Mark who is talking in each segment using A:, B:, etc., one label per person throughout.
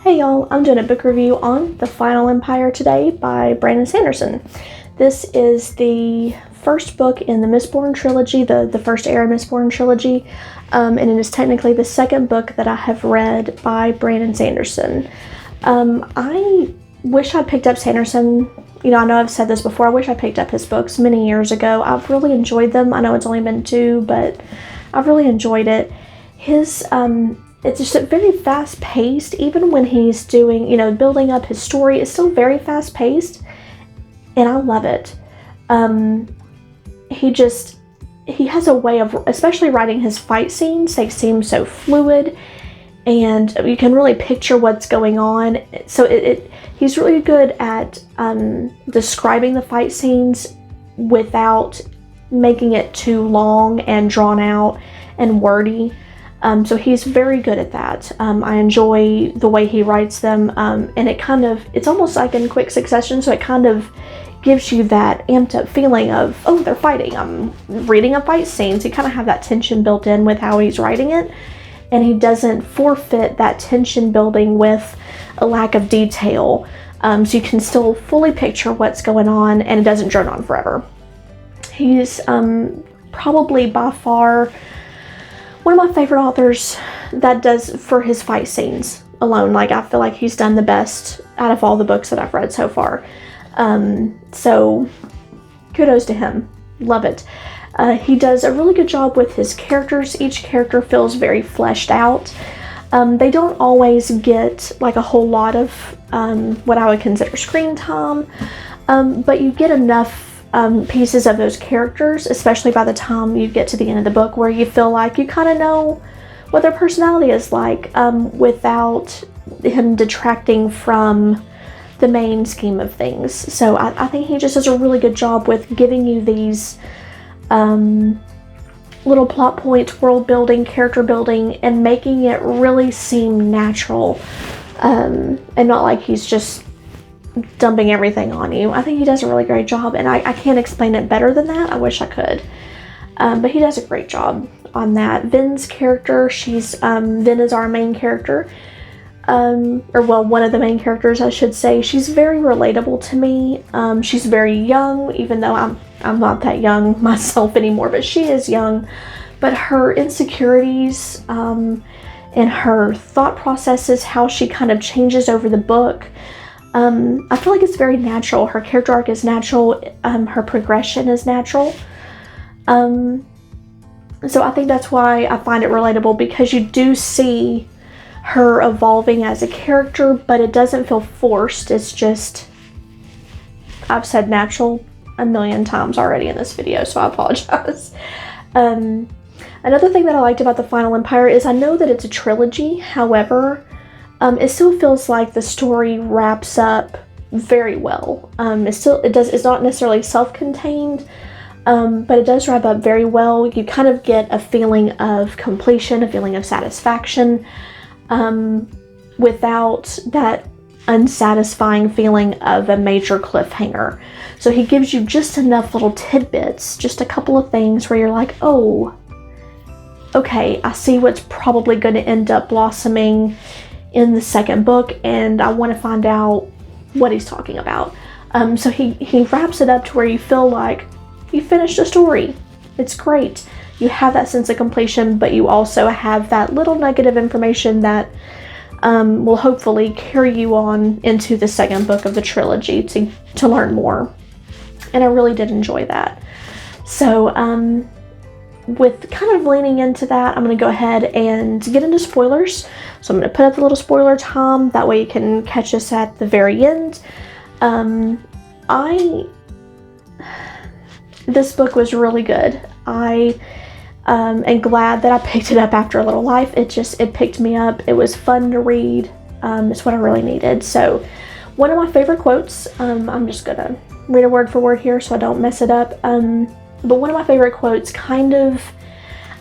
A: Hey y'all, I'm doing a book review on The Final Empire today by Brandon Sanderson. This is the first book in the Mistborn Trilogy, the first Era Mistborn Trilogy, and it is technically the second book that I have read by Brandon Sanderson. I wish I'd picked up Sanderson. I know I've said this before, I wish I picked up his books many years ago. I've really enjoyed them. I know it's only been 2, but I've really enjoyed it. It's just very fast-paced, even when he's doing, building up his story. It's still very fast-paced, and I love it. He has a way of, especially writing his fight scenes, they seem so fluid, and you can really picture what's going on. So he's really good at describing the fight scenes without making it too long and drawn out and wordy. So he's very good at that. I enjoy the way he writes them, and it's almost like in quick succession, so it kind of gives you that amped up feeling of, oh, they're fighting. I'm reading a fight scene, so you kind of have that tension built in with how he's writing it, and he doesn't forfeit that tension building with a lack of detail, so you can still fully picture what's going on, and it doesn't drone on forever. He's probably by far one of my favorite authors that does for his fight scenes alone. Like, I feel like he's done the best out of all the books that I've read so far. So kudos to him. Love it. He does a really good job with his characters. Each character feels very fleshed out. They don't always get like a whole lot of what I would consider screen time, but you get enough pieces of those characters, especially by the time you get to the end of the book, where you feel like you kind of know what their personality is like, without him detracting from the main scheme of things. So I think he just does a really good job with giving you these little plot points, world building, character building, and making it really seem natural, and not like he's just dumping everything on you. I think he does a really great job, and I can't explain it better than that. I wish I could, but he does a great job on that. Vin's character, Vin is our main character, one of the main characters, I should say. She's very relatable to me. She's very young, even though I'm not that young myself anymore, but she is young. But her insecurities, and her thought processes, how she kind of changes over the book, I feel like it's very natural. Her character arc is natural. Her progression is natural. So I think that's why I find it relatable, because you do see her evolving as a character, but it doesn't feel forced. It's just, I've said natural a million times already in this video, so I apologize. Another thing that I liked about The Final Empire is I know that it's a trilogy. However, it still feels like the story wraps up very well. It's not necessarily self-contained, but it does wrap up very well. You kind of get a feeling of completion, a feeling of satisfaction, without that unsatisfying feeling of a major cliffhanger. So he gives you just enough little tidbits, just a couple of things where you're like, oh, okay, I see what's probably going to end up blossoming in the second book, and I want to find out what he's talking about. So he wraps it up to where you feel like you finished a story. It's great. You have that sense of completion, but you also have that little nugget of information that will hopefully carry you on into the second book of the trilogy to learn more. And I really did enjoy that. So with kind of leaning into that, I'm going to go ahead and get into spoilers. So I'm going to put up the little spoiler time. That way you can catch us at the very end. This book was really good. I am glad that I picked it up after a little life. It picked me up. It was fun to read. It's what I really needed. So one of my favorite quotes, I'm just going to read it word for word here so I don't mess it up. But one of my favorite quotes kind of,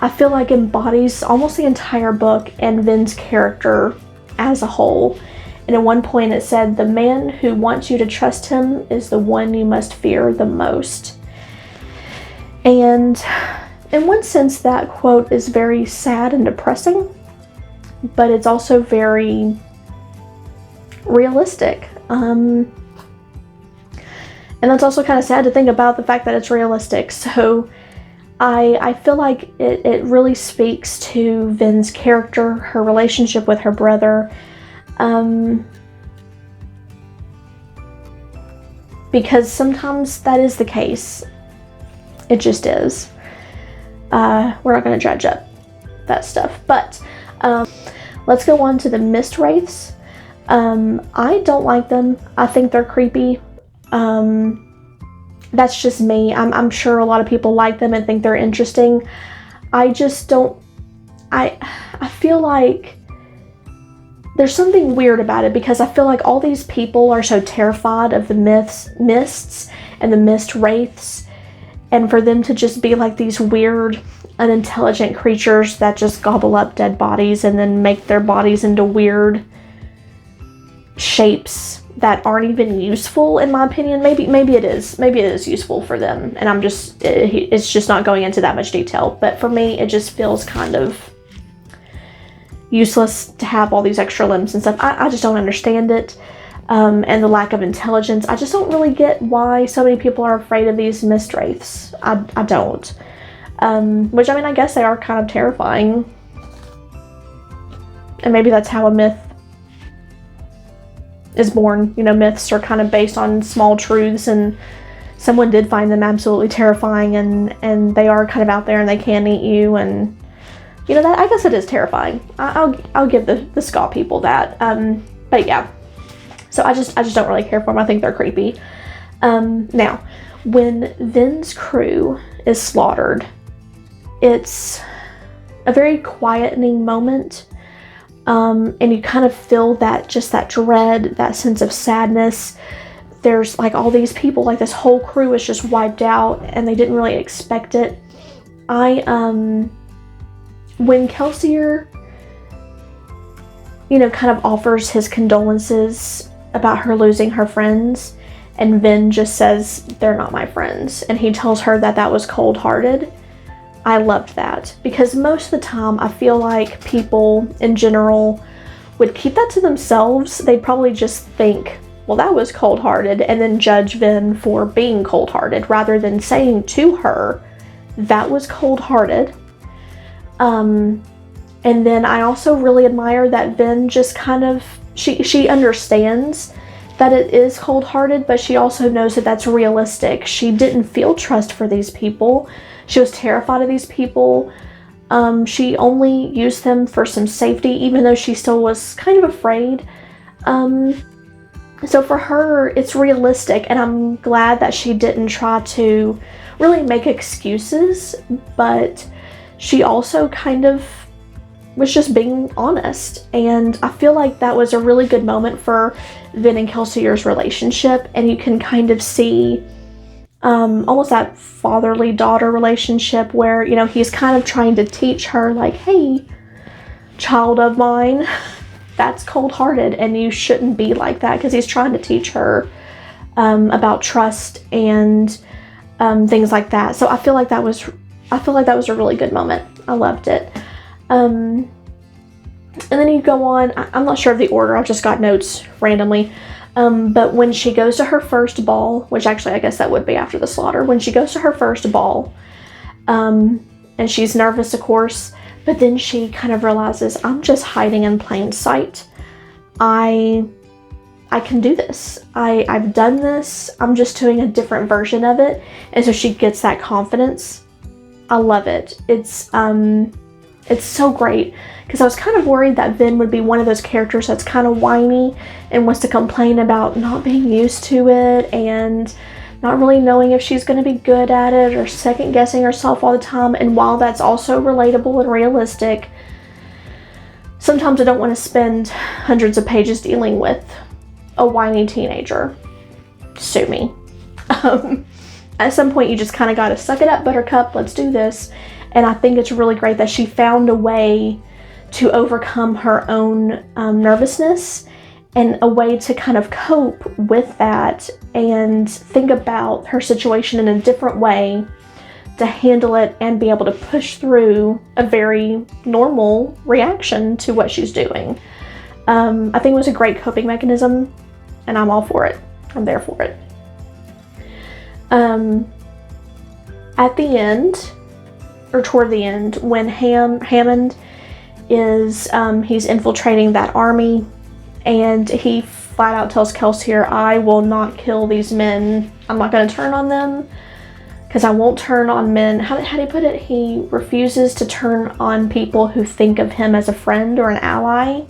A: I feel like, embodies almost the entire book and Vin's character as a whole. And at one point it said, "The man who wants you to trust him is the one you must fear the most." And in one sense, that quote is very sad and depressing, but it's also very realistic. And that's also kind of sad to think about, the fact that it's realistic. So I feel like it really speaks to Vin's character, her relationship with her brother. Because sometimes that is the case. It just is. We're not going to dredge up that stuff. But let's go on to the Mist Wraiths. I don't like them. I think they're creepy. That's just me. I'm sure a lot of people like them and think they're interesting. I just don't. I feel like there's something weird about it, because I feel like all these people are so terrified of the mists and the Mist Wraiths, and for them to just be like these weird, unintelligent creatures that just gobble up dead bodies and then make their bodies into weird shapes that aren't even useful, in my opinion. Maybe it is useful for them, and it's just not going into that much detail. But for me, it just feels kind of useless to have all these extra limbs and stuff. I just don't understand it, and the lack of intelligence. I just don't really get why so many people are afraid of these Mist Wraiths. I don't. Which, I mean, I guess they are kind of terrifying, and maybe that's how a myth is born. You know, myths are kind of based on small truths, and someone did find them absolutely terrifying, and they are kind of out there, and they can eat you, and you know, that, I guess it is terrifying. I'll give the Scott people that. But yeah, so I just don't really care for them. I think they're creepy. Now, when Vin's crew is slaughtered, it's a very quietening moment. And you kind of feel that dread, that sense of sadness. There's like all these people, like this whole crew is just wiped out, and they didn't really expect it. When Kelsier, you know, kind of offers his condolences about her losing her friends, and Vin just says, "They're not my friends," and he tells her that was cold-hearted. I loved that, because most of the time I feel like people in general would keep that to themselves. They'd probably just think, well, that was cold-hearted, and then judge Vin for being cold-hearted, rather than saying to her, that was cold-hearted. And then I also really admire that Vin just kind of, she understands that it is cold-hearted, but she also knows that that's realistic. She didn't feel trust for these people. She was terrified of these people. She only used them for some safety, even though she still was kind of afraid. So for her, it's realistic, and I'm glad that she didn't try to really make excuses, but she also kind of was just being honest. And I feel like that was a really good moment for Vin and Kelsier's relationship, and you can kind of see almost that fatherly daughter relationship where, you know, he's kind of trying to teach her, like, hey, child of mine, that's cold-hearted and you shouldn't be like that, because he's trying to teach her about trust and things like that. So I feel like that was a really good moment. I loved it. And then you go on, I'm not sure of the order, I've just got notes randomly. But when she goes to her first ball, which actually I guess that would be after the slaughter, when she goes to her first ball, and she's nervous, of course, but then she kind of realizes, I'm just hiding in plain sight. I can do this. I've done this. I'm just doing a different version of it. And so she gets that confidence. I love it. It's so great, because I was kind of worried that Vin would be one of those characters that's kind of whiny and wants to complain about not being used to it and not really knowing if she's going to be good at it, or second guessing herself all the time. And while that's also relatable and realistic, sometimes I don't want to spend hundreds of pages dealing with a whiny teenager. Sue me. At some point you just kind of got to suck it up, buttercup, let's do this. And I think it's really great that she found a way to overcome her own nervousness, and a way to kind of cope with that and think about her situation in a different way to handle it and be able to push through a very normal reaction to what she's doing. I think it was a great coping mechanism, and I'm all for it. I'm there for it. At the end, or toward the end, when Hammond is, he's infiltrating that army, and he flat out tells Kelsier, I will not kill these men. I'm not going to turn on them, because I won't turn on men. How did he put it? He refuses to turn on people who think of him as a friend or an ally.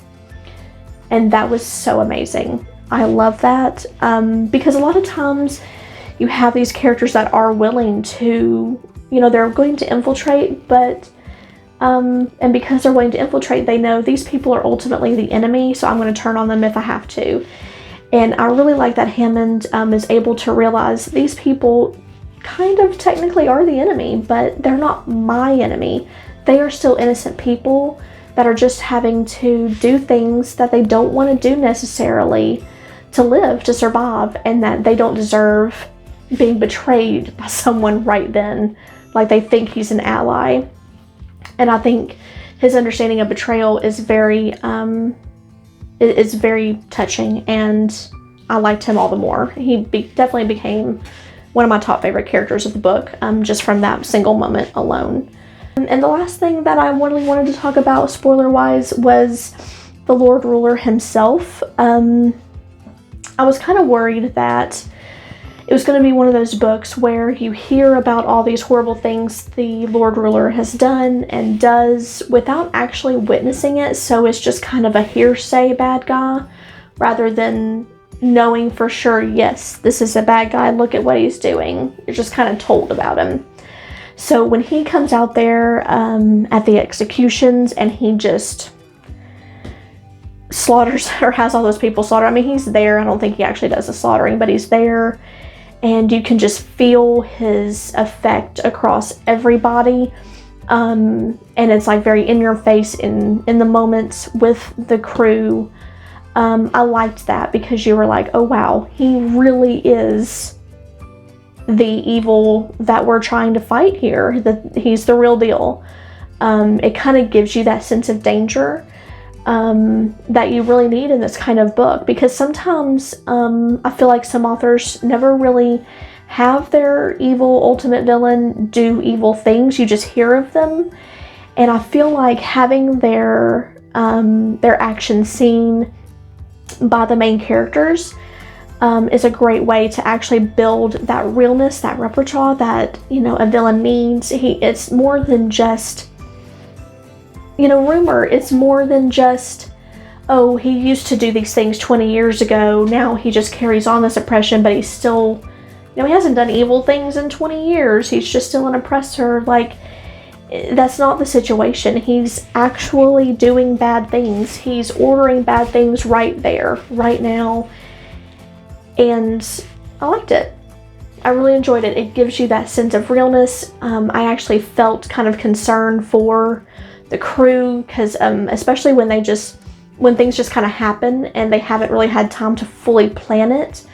A: And that was so amazing. I love that, because a lot of times you have these characters that are willing to, you know, they're going to infiltrate, but and because they're willing to infiltrate, they know these people are ultimately the enemy, so I'm going to turn on them if I have to. And I really like that Hammond is able to realize these people kind of technically are the enemy, but they're not my enemy. They are still innocent people that are just having to do things that they don't want to do necessarily to live, to survive, and that they don't deserve being betrayed by someone right then, like they think he's an ally. And I think his understanding of betrayal is very touching, and I liked him all the more. He definitely became one of my top favorite characters of the book, just from that single moment alone. And the last thing that I really wanted to talk about, spoiler-wise, was the Lord Ruler himself. I was kind of worried that it was going to be one of those books where you hear about all these horrible things the Lord Ruler has done and does without actually witnessing it, so it's just kind of a hearsay bad guy, rather than knowing for sure, yes, this is a bad guy, look at what he's doing. You're just kind of told about him. So when he comes out there at the executions and he just slaughters, or has all those people slaughtered, I mean, he's there. I don't think he actually does the slaughtering, but he's there. And you can just feel his effect across everybody. And it's like very in your face in the moments with the crew. I liked that because you were like, oh wow, he really is the evil that we're trying to fight here. That he's the real deal. It kind of gives you that sense of danger that you really need in this kind of book, because sometimes I feel like some authors never really have their evil ultimate villain do evil things. You just hear of them, and I feel like having their action seen by the main characters is a great way to actually build that realness, that repertoire that, you know, a villain needs. It's more than just, you know, rumor. It's more than just, oh, he used to do these things 20 years ago. Now he just carries on this oppression, but he's still, you know, he hasn't done evil things in 20 years. He's just still an oppressor. Like, that's not the situation. He's actually doing bad things. He's ordering bad things right there, right now. And I liked it. I really enjoyed it. It gives you that sense of realness. I actually felt kind of concerned for the crew, because especially when things just kind of happen and they haven't really had time to fully plan it,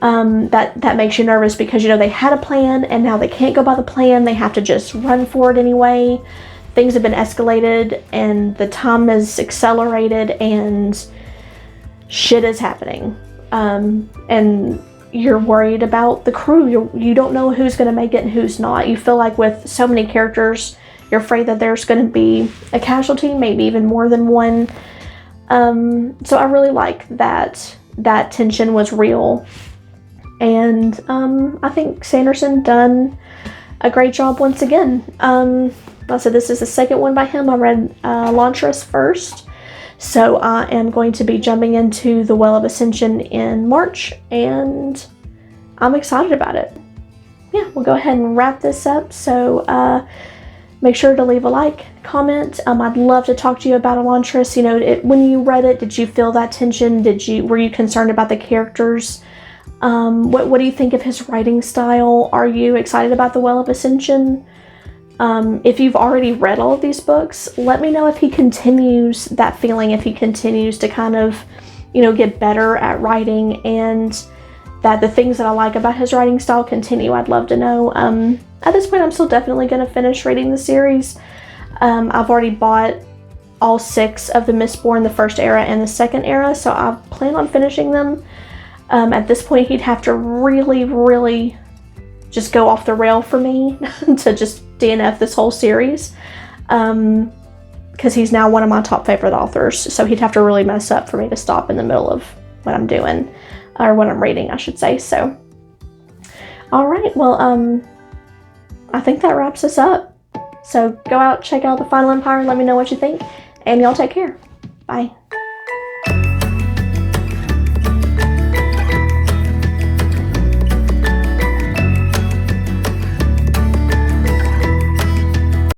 A: that makes you nervous, because, you know, they had a plan and now they can't go by the plan. They have to just run for it anyway. Things have been escalated and the time is accelerated and shit is happening. And you're worried about the crew. You don't know who's going to make it and who's not. You feel like with so many characters, you're afraid that there's going to be a casualty, maybe even more than one. So I really like that tension was real. And I think Sanderson done a great job once again. Like I said, this is the second one by him. I read Elantris first. So I am going to be jumping into The Well of Ascension in March, and I'm excited about it. Yeah, we'll go ahead and wrap this up. So make sure to leave a like, comment. I'd love to talk to you about Elantris. You know, when you read it, did you feel that tension? Were you concerned about the characters? What do you think of his writing style? Are you excited about The Well of Ascension? If you've already read all of these books, let me know if he continues that feeling, if he continues to kind of, you know, get better at writing, and that the things that I like about his writing style continue. I'd love to know. At this point, I'm still definitely going to finish reading the series. I've already bought all 6 of the Mistborn, the first era and the second era, so I plan on finishing them. At this point, he'd have to really, really just go off the rail for me to just DNF this whole series, because he's now one of my top favorite authors, so he'd have to really mess up for me to stop in the middle of what I'm doing, or what I'm reading, I should say. So, alright, well, I think that wraps us up. So go out, check out The Final Empire, and let me know what you think, and y'all take care. Bye.